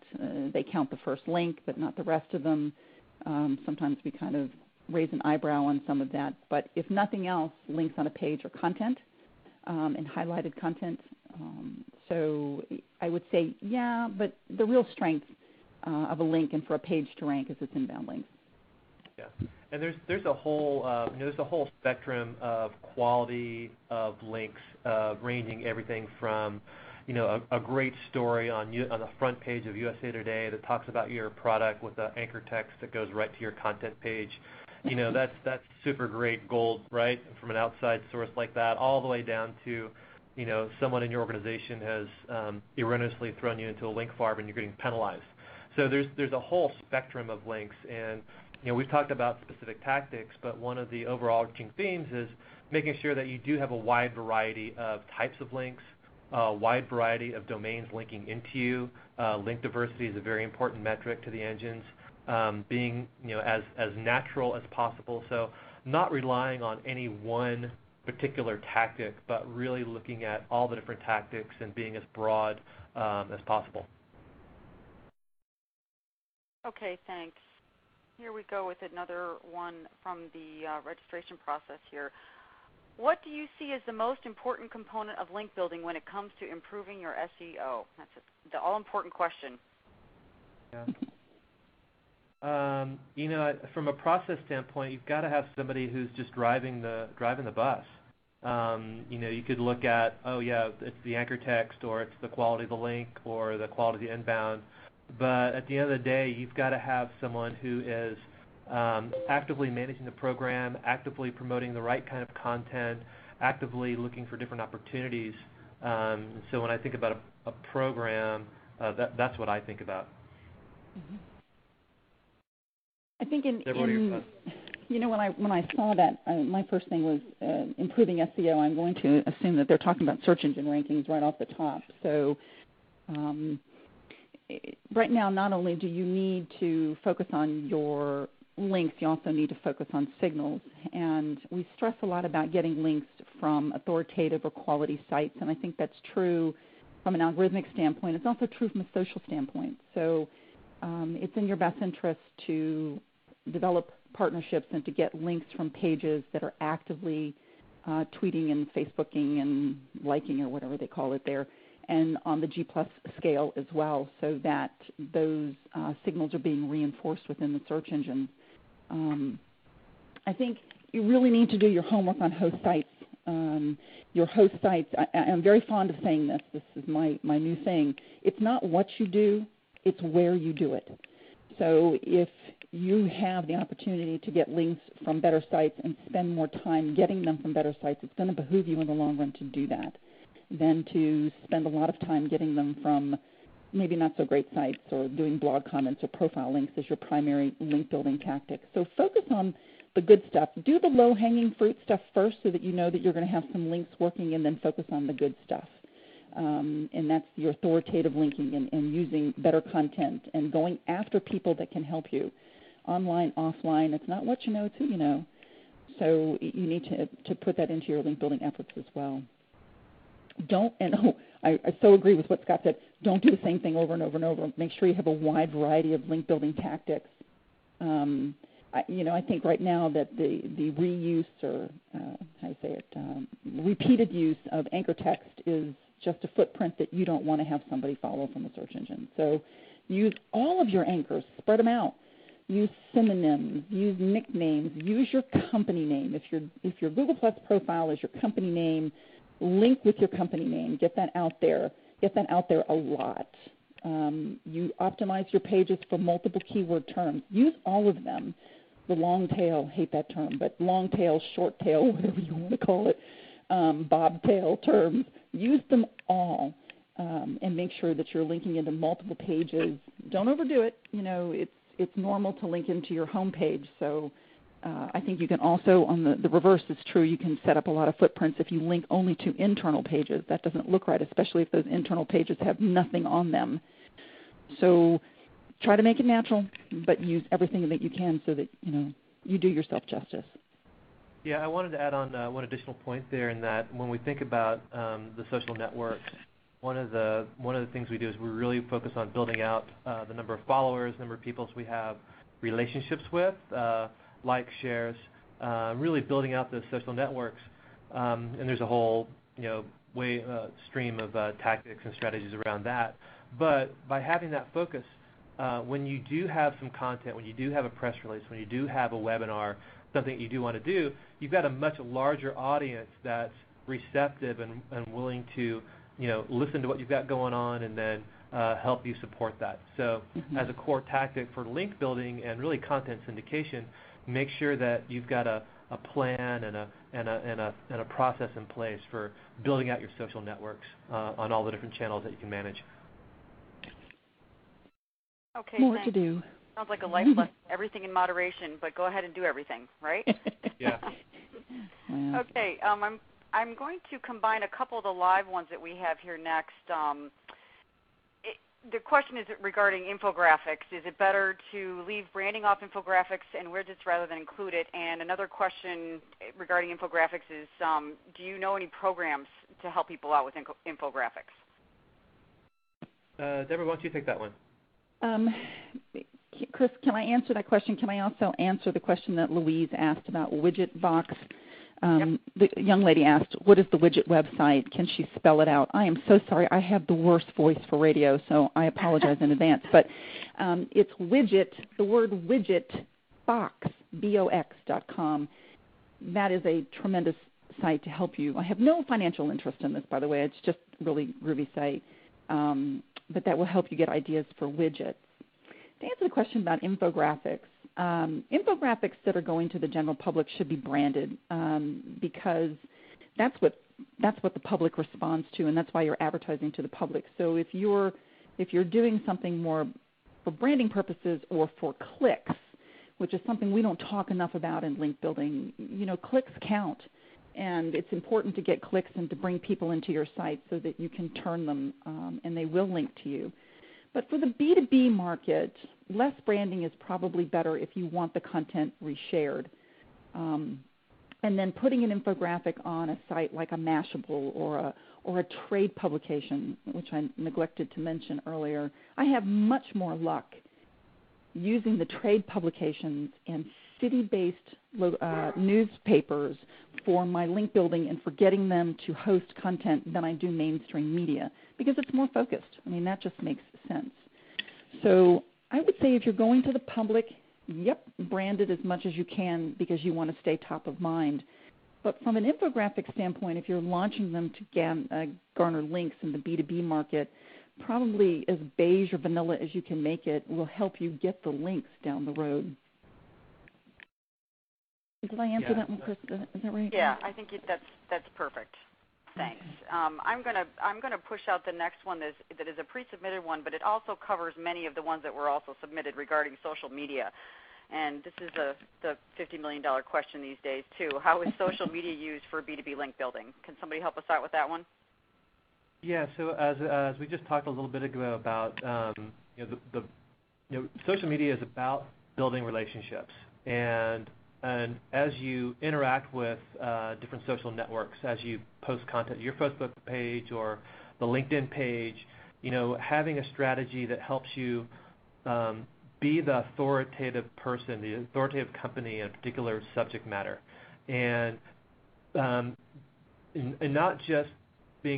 they count the first link, but not the rest of them. Sometimes we kind of raise an eyebrow on some of that. But if nothing else, links on a page are content and highlighted content. So I would say, yeah, but the real strength of a link and for a page to rank is its inbound links. Yeah, and there's a whole spectrum of quality of links, ranging everything from a great story on the front page of USA Today that talks about your product with the anchor text that goes right to your content page. That's super great gold, right, from an outside source like that, all the way down to someone in your organization has erroneously thrown you into a link farm and you're getting penalized. So there's a whole spectrum of links, and we've talked about specific tactics, but one of the overarching themes is making sure that you do have a wide variety of types of links, a wide variety of domains linking into you. Link diversity is a very important metric to the engines, being as natural as possible. So not relying on any one particular tactic, but really looking at all the different tactics and being as broad as possible. Okay, thanks. Here we go with another one from the registration process here. What do you see as the most important component of link building when it comes to improving your SEO? That's the all-important question. Yeah. From a process standpoint, you've got to have somebody who's just driving the bus. You could look at, it's the anchor text, or it's the quality of the link, or the quality of the inbound. But at the end of the day, you've got to have someone who is actively managing the program, actively promoting the right kind of content, actively looking for different opportunities. So when I think about a program, that's what I think about. Mm-hmm. I think when I saw that, my first thing was improving SEO. I'm going to assume that they're talking about search engine rankings right off the top. So right now, not only do you need to focus on your links, you also need to focus on signals. And we stress a lot about getting links from authoritative or quality sites, and I think that's true from an algorithmic standpoint. It's also true from a social standpoint. So it's in your best interest to develop partnerships and to get links from pages that are actively tweeting and Facebooking and liking, or whatever they call it there, and on the G+ scale as well, so that those signals are being reinforced within the search engine. I think you really need to do your homework on host sites. Your host sites, I'm very fond of saying this. This is my new thing. It's not what you do, it's where you do it. So if you have the opportunity to get links from better sites and spend more time getting them from better sites, it's going to behoove you in the long run to do that than to spend a lot of time getting them from maybe not so great sites or doing blog comments or profile links as your primary link building tactic. So focus on the good stuff. Do the low-hanging fruit stuff first so that you know that you're going to have some links working, and then focus on the good stuff. and that's your authoritative linking and using better content and going after people that can help you. Online, offline, it's not what you know, it's who you know. So you need to put that into your link building efforts as well. I so agree with what Scott said. Don't do the same thing over and over and over. Make sure you have a wide variety of link building tactics. I think right now that the reuse or repeated use of anchor text is just a footprint that you don't want to have somebody follow from a search engine. So use all of your anchors, spread them out. Use synonyms, use nicknames, use your company name. If your Google Plus profile is your company name, link with your company name. Get that out there. Get that out there a lot. You optimize your pages for multiple keyword terms. Use all of them. The long tail, hate that term, but long tail, short tail, whatever you want to call it, bobtail terms. Use them all and make sure that you're linking into multiple pages. Don't overdo it. It's normal to link into your home page. So I think you can also, on the reverse is true, you can set up a lot of footprints if you link only to internal pages. That doesn't look right, especially if those internal pages have nothing on them. So try to make it natural, but use everything that you can so that you do yourself justice. Yeah, I wanted to add on one additional point there in that when we think about the social networks, one of the things we do is we really focus on building out the number of followers, number of people we have relationships with, likes, shares, really building out those social networks. And there's a whole stream of tactics and strategies around that. But by having that focus, when you do have some content, when you do have a press release, when you do have a webinar, something you do want to do, you've got a much larger audience that's receptive and willing to listen to what you've got going on and then help you support that. So as a core tactic for link building and really content syndication, make sure that you've got a plan and a process in place for building out your social networks on all the different channels that you can manage. Okay, more thanks. to do. Sounds like a life lesson. Everything in moderation, but go ahead and do everything, right? Yeah. Wow. Okay, I'm going to combine a couple of the live ones that we have here next. The question is regarding infographics. Is it better to leave branding off infographics and widgets rather than include it? And another question regarding infographics is, do you know any programs to help people out with infographics? Debra, why don't you take that one? Chris, can I answer that question? Can I also answer the question that Louise asked about widget box? Yep. The young lady asked, what is the widget website? Can she spell it out? I am so sorry. I have the worst voice for radio, so I apologize in advance. But it's widget, the word widget, box, BOX.com. That is a tremendous site to help you. I have no financial interest in this, by the way. It's just really groovy site. But that will help you get ideas for widgets. To answer the question about infographics, infographics that are going to the general public should be branded because that's what the public responds to, and that's why you're advertising to the public. So if you're doing something more for branding purposes or for clicks, which is something we don't talk enough about in link building, clicks count. And it's important to get clicks and to bring people into your site so that you can turn them and they will link to you. But for the B2B market, less branding is probably better if you want the content reshared. And then putting an infographic on a site like a Mashable or a trade publication, which I neglected to mention earlier, I have much more luck using the trade publications and city-based newspapers for my link building and for getting them to host content than I do mainstream media because it's more focused. I mean, that just makes sense. So I would say if you're going to the public, brand it as much as you can because you want to stay top of mind. But from an infographic standpoint, if you're launching them to garner links in the B2B market, probably as beige or vanilla as you can make it will help you get the links down the road. Did I answer that one, Chris? Is that right? Yeah, I think that's perfect. Thanks. I'm gonna push out the next one that is a pre-submitted one, but it also covers many of the ones that were also submitted regarding social media. And this is the $50 million question these days too. How is social media used for B2B link building? Can somebody help us out with that one? Yeah. So as we just talked a little bit ago about social media is about building relationships, and as you interact with different social networks, as you post content, your Facebook page or the LinkedIn page, having a strategy that helps you be the authoritative person, the authoritative company in a particular subject matter, and not just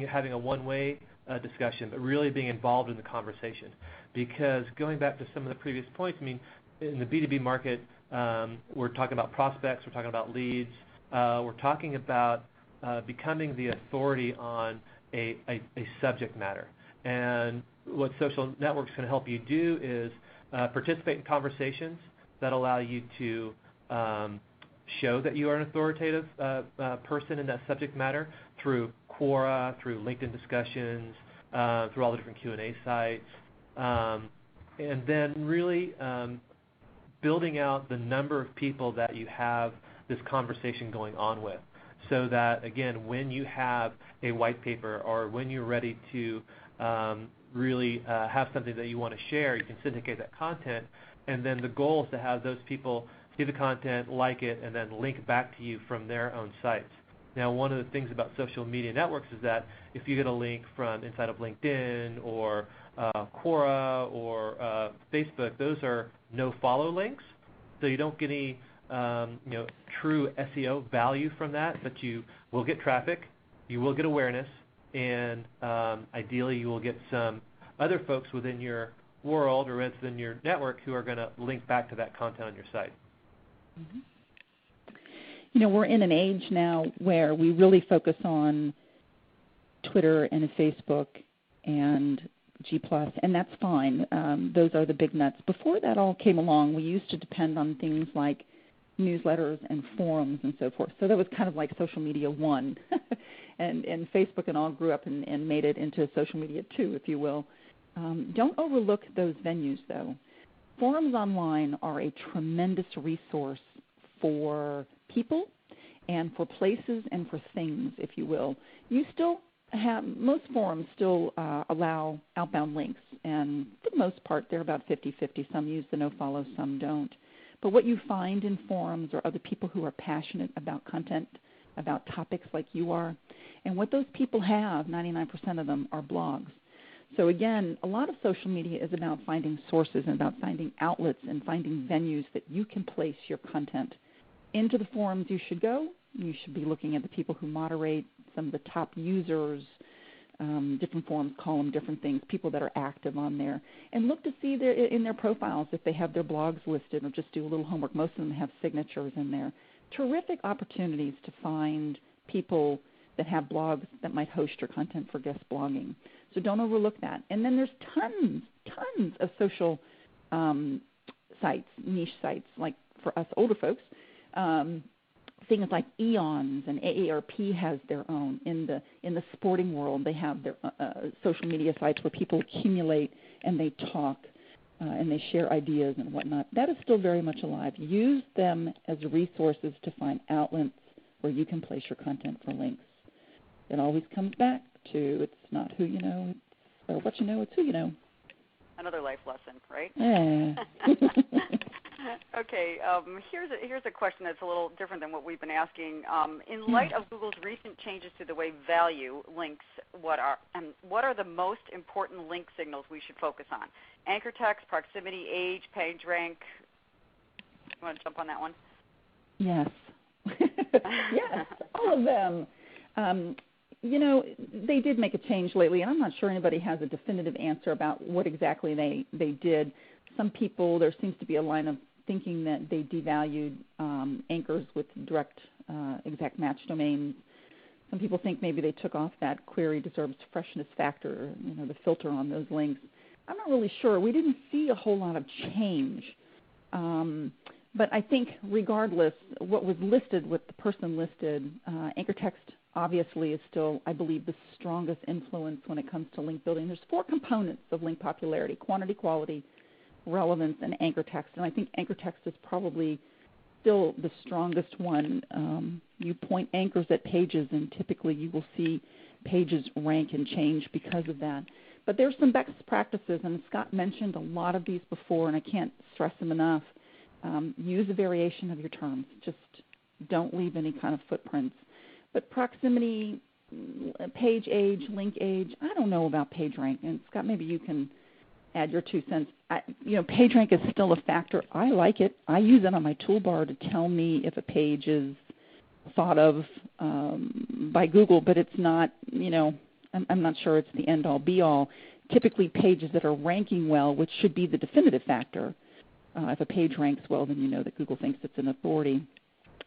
having a one-way discussion, but really being involved in the conversation. Because going back to some of the previous points, I mean, in the B2B market, we're talking about prospects, we're talking about leads, we're talking about becoming the authority on a subject matter. And what social networks can help you do is participate in conversations that allow you to show that you are an authoritative person in that subject matter through Quora, through LinkedIn discussions, through all the different Q&A sites, and then really building out the number of people that you have this conversation going on with, so that, again, when you have a white paper or when you're ready to really have something that you want to share, you can syndicate that content, and then the goal is to have those people see the content, like it, and then link back to you from their own sites. Now, one of the things about social media networks is that if you get a link from inside of LinkedIn or Quora or Facebook, those are no-follow links, so you don't get any true SEO value from that, but you will get traffic, you will get awareness, and ideally you will get some other folks within your world or within your network who are going to link back to that content on your site. Mm-hmm. We're in an age now where we really focus on Twitter and Facebook and G+, and that's fine. Those are the big nuts. Before that all came along, we used to depend on things like newsletters and forums and so forth. So that was kind of like social media 1. and Facebook and all grew up and made it into social media 2, if you will. Don't overlook those venues, though. Forums online are a tremendous resource for people and for places and for things, if you will. You still have, most forums still allow outbound links, and for the most part they're about 50-50. Some use the no-follow, some don't. But what you find in forums are other people who are passionate about content, about topics like you are, and what those people have, 99% of them, are blogs. So again, a lot of social media is about finding sources and about finding outlets and finding venues that you can place your content. Into the forums you should go. You should be looking at the people who moderate, some of the top users. Different forums call them different things, people that are active on there. And look to see in their profiles if they have their blogs listed, or just do a little homework. Most of them have signatures in there. Terrific opportunities to find people that have blogs that might host your content for guest blogging. So don't overlook that. And then there's tons of social sites, niche sites, like for us older folks, things like Eons and AARP has their own. In the sporting world, they have their social media sites where people accumulate and they talk and they share ideas and whatnot. That is still very much alive. Use them as resources to find outlets where you can place your content for links. It always comes back to, it's not who you know, or what you know, it's who you know. Another life lesson, right? Yeah. Okay, here's a question that's a little different than what we've been asking. In light of Google's recent changes to the way value links, what are the most important link signals we should focus on? Anchor text, proximity, age, page rank. You want to jump on that one? Yes. Yes, all of them. They did make a change lately, and I'm not sure anybody has a definitive answer about what exactly they did. Some people, there seems to be a line of thinking that they devalued anchors with direct exact match domains. Some people think maybe they took off that query deserves freshness factor, the filter on those links. I'm not really sure. We didn't see a whole lot of change. But I think regardless, what was listed, what the person listed, anchor text obviously is still, I believe, the strongest influence when it comes to link building. There's 4 components of link popularity: quantity, quality, relevance, and anchor text. And I think anchor text is probably still the strongest one. You point anchors at pages, and typically you will see pages rank and change because of that. But there's some best practices, and Scott mentioned a lot of these before, and I can't stress them enough. Use a variation of your terms. Just don't leave any kind of footprints. But proximity, page age, link age, I don't know about page rank. And Scott, maybe you can add your 2 cents. Page rank is still a factor. I like it. I use it on my toolbar to tell me if a page is thought of by Google, but it's not, I'm not sure it's the end-all, be-all. Typically pages that are ranking well, which should be the definitive factor. If a page ranks well, then you know that Google thinks it's an authority,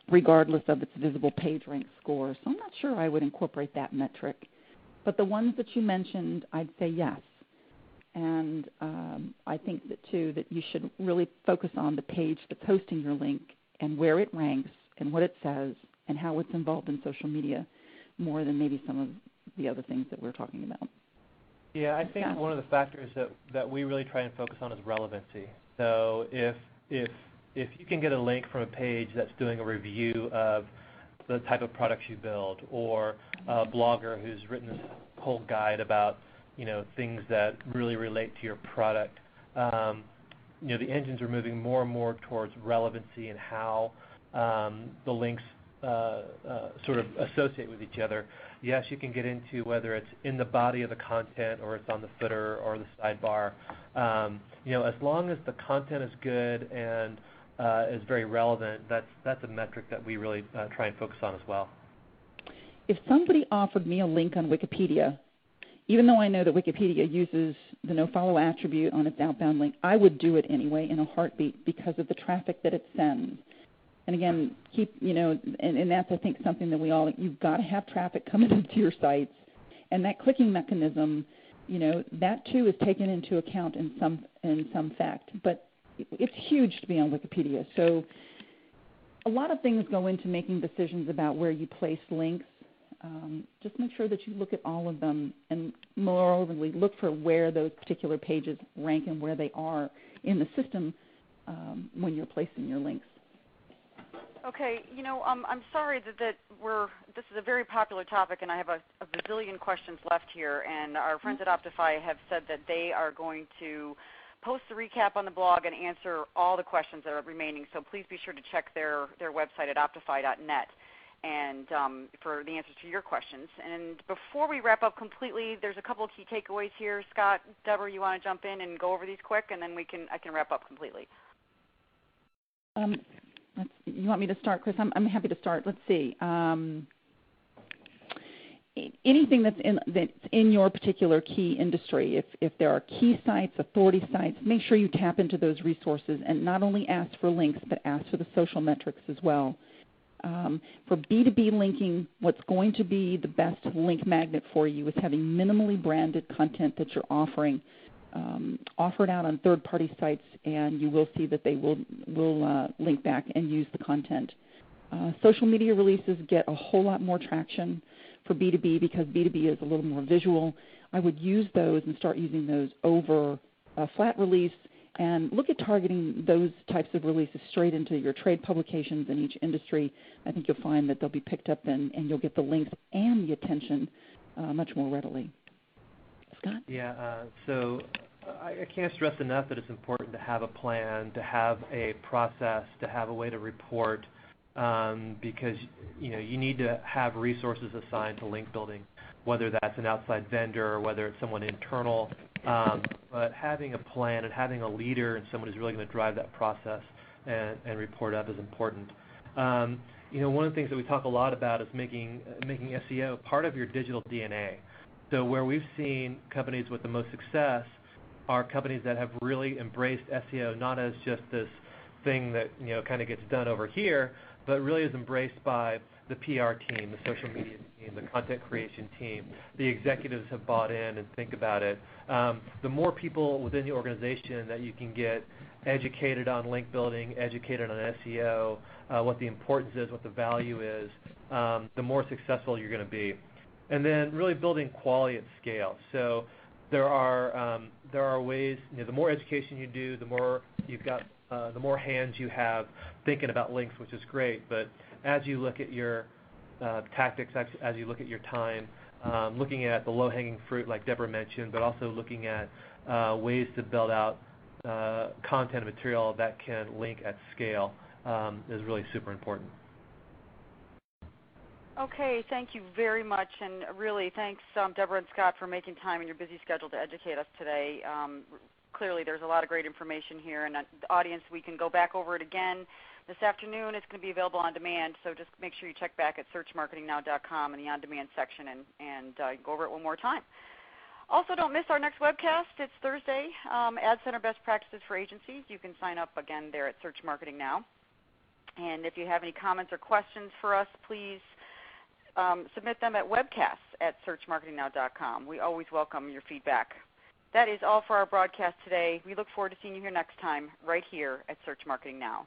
regardless of its visible page rank score. So I'm not sure I would incorporate that metric. But the ones that you mentioned, I'd say yes. And I think that, too, that you should really focus on the page that's hosting your link and where it ranks and what it says and how it's involved in social media more than maybe some of the other things that we're talking about. Yeah, I think one of the factors that we really try and focus on is relevancy. So if you can get a link from a page that's doing a review of the type of products you build, or a blogger who's written this whole guide about things that really relate to your product, the engines are moving more and more towards relevancy and how the links sort of associate with each other. Yes, you can get into whether it's in the body of the content or it's on the footer or the sidebar. As long as the content is good and is very relevant, that's a metric that we really try and focus on as well. If somebody offered me a link on Wikipedia, even though I know that Wikipedia uses the nofollow attribute on its outbound link, I would do it anyway in a heartbeat because of the traffic that it sends. And again, and that's, I think, something that you've got to have traffic coming into your sites. And that clicking mechanism, that too is taken into account in some fact. But it's huge to be on Wikipedia. So a lot of things go into making decisions about where you place links. Just make sure that you look at all of them, and moreover, look for where those particular pages rank and where they are in the system when you're placing your links. Okay, I'm sorry that this is a very popular topic, and I have a bazillion questions left here, and our friends at Optify have said that they are going to post the recap on the blog and answer all the questions that are remaining, so please be sure to check their website at optify.net and for the answers to your questions. And before we wrap up completely, there's a couple of key takeaways here. Scott, Debra, you want to jump in and go over these quick, and then I can wrap up completely. You want me to start, Chris? I'm happy to start. Let's see. Anything that's in your particular key industry, if there are key sites, authority sites, make sure you tap into those resources and not only ask for links, but ask for the social metrics as well. For B2B linking, what's going to be the best link magnet for you is having minimally branded content that you're offering. Offer it out on third-party sites, and you will see that they will link back and use the content. Social media releases get a whole lot more traction for B2B because B2B is a little more visual. I would use those and start using those over a flat release, and look at targeting those types of releases straight into your trade publications in each industry. I think you'll find that they'll be picked up and you'll get the links and the attention much more readily. Scott? Yeah, so I can't stress enough that it's important to have a plan, to have a process, to have a way to report, because you need to have resources assigned to link building, whether that's an outside vendor or whether it's someone internal. But having a plan and having a leader and someone who's really going to drive that process and report up is important. One of the things that we talk a lot about is making SEO part of your digital DNA. So where we've seen companies with the most success are companies that have really embraced SEO not as just this thing that kind of gets done over here, but really is embraced by the PR team, the social media team, the content creation team. The executives have bought in and think about it. The more people within the organization that you can get educated on link building, educated on SEO, what the importance is, what the value is, the more successful you're going to be. And then really building quality at scale. So there are ways, the more education you do, the more you've got the more hands you have thinking about links, which is great. But as you look at your tactics, as you look at your time, looking at the low-hanging fruit like Debra mentioned, but also looking at ways to build out content and material that can link at scale is really super important. Okay, thank you very much, and really thanks, Debra and Scott, for making time in your busy schedule to educate us today. Clearly there's a lot of great information here, and the audience, we can go back over it again this afternoon. It's going to be available on demand, so just make sure you check back at searchmarketingnow.com in the on-demand section and go over it one more time. Also, don't miss our next webcast. It's Thursday, Ad Center Best Practices for Agencies. You can sign up again there at Search Marketing Now. And if you have any comments or questions for us, please submit them at webcasts@searchmarketingnow.com. We always welcome your feedback. That is all for our broadcast today. We look forward to seeing you here next time, right here at Search Marketing Now.